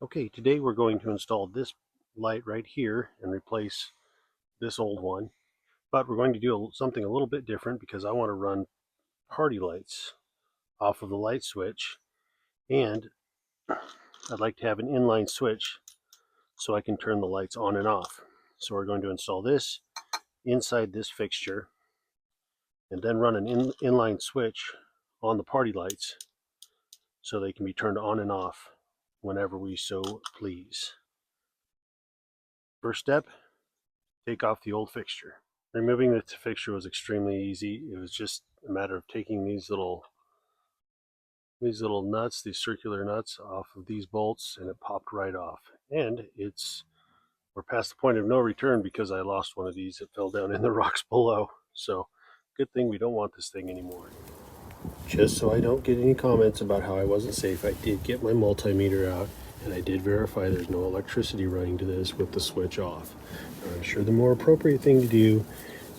Okay, today we're going to install this light right here and replace this old one, but we're going to do something a little bit different because I want to run party lights off of the light switch, and I'd like to have an inline switch so I can turn the lights on and off. So we're going to install this inside this fixture and then run an inline switch on the party lights so they can be turned on and off whenever we so please. First step, take off the old fixture. Removing the fixture was extremely easy. It was just a matter of taking these little nuts, these circular nuts, off of these bolts, and it popped right off. And we're past the point of no return because I lost one of these. It fell down in the rocks below. So good thing we don't want this thing anymore. Just so I don't get any comments about how I wasn't safe, I did get my multimeter out and I did verify there's no electricity running to this with the switch off. Now, I'm sure the more appropriate thing to do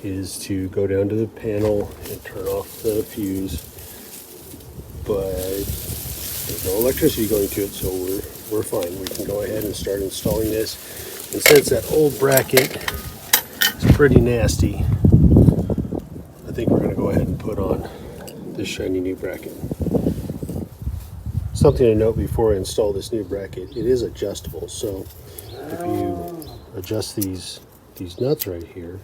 is to go down to the panel and turn off the fuse, but there's no electricity going to it, so we're fine. We can go ahead and start installing this. And since that old bracket is pretty nasty, I think we're going to go ahead and put on this shiny new bracket. Something to note before I install this new bracket, it is adjustable. So if you adjust these nuts right here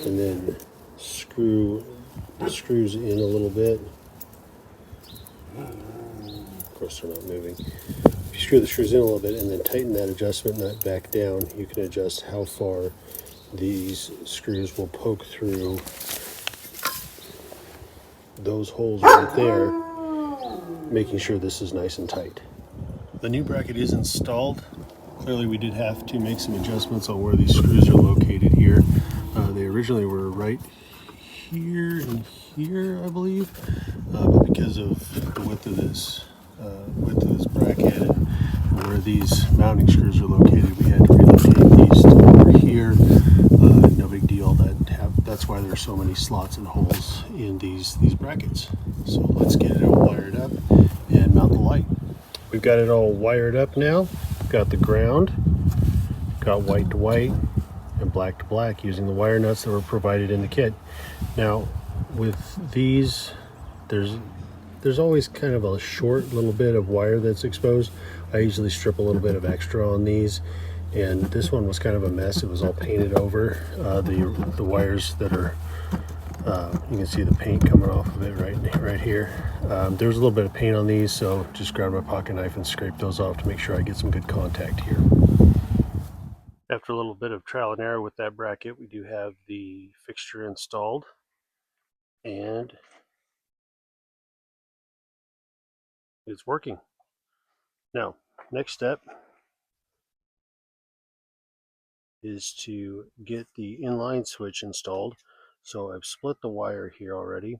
and then screw the screws in a little bit, of course they're not moving. If you screw the screws in a little bit and then tighten that adjustment nut back down, you can adjust how far these screws will poke through those holes right there, making sure this is nice and tight. The new bracket is installed. Clearly we did have to make some adjustments on where these screws are located here. They originally were right here and here, I believe, but because of the width of this bracket and where these mounting screws are located, we had to relocate these to over here. No big deal. That's why there's so many slots and holes in these brackets. So let's get it all wired up and mount the light. We've got it all wired up now. Got the ground, got white to white and black to black using the wire nuts that were provided in the kit. Now with these, there's always kind of a short little bit of wire that's exposed. I usually strip a little bit of extra on these, and this one was kind of a mess. It was all painted over. The wires that are, you can see the paint coming off of it right here. There's a little bit of paint on these, so just grab my pocket knife and scrape those off to make sure I get some good contact here. After a little bit of trial and error with that bracket, we do have the fixture installed, and it's working. Now, next step is to get the inline switch installed. So I've split the wire here already.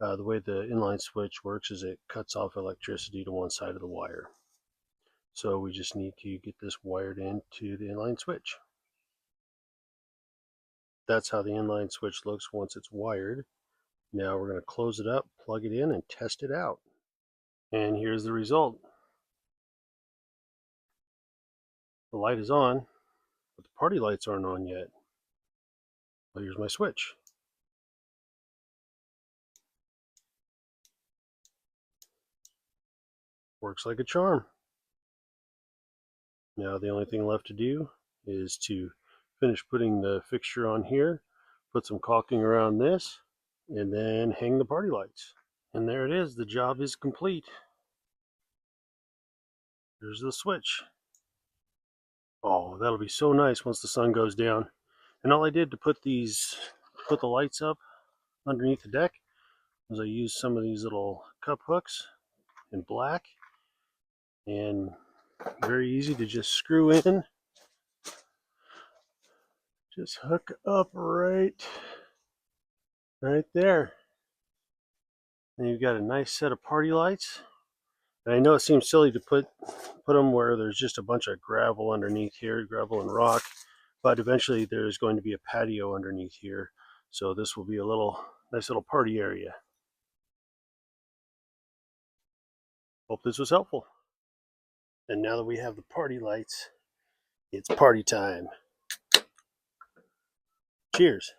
The way the inline switch works is it cuts off electricity to one side of the wire. So we just need to get this wired into the inline switch. That's how the inline switch looks once it's wired. Now we're going to close it up, plug it in, and test it out. And here's the result. The light is on, but the party lights aren't on yet. Well, here's my switch. Works like a charm. Now the only thing left to do is to finish putting the fixture on here, put some caulking around this, and then hang the party lights. And there it is, the job is complete. There's the switch. Oh, that'll be so nice once the sun goes down. And all I did to put the lights up underneath the deck was I used some of these little cup hooks in black, and very easy to just screw in. Just hook up right there. And you've got a nice set of party lights. And I know it seems silly to put them where there's just a bunch of gravel underneath here, gravel and rock, but eventually there's going to be a patio underneath here. So this will be a nice little party area. Hope this was helpful. And now that we have the party lights, it's party time. Cheers.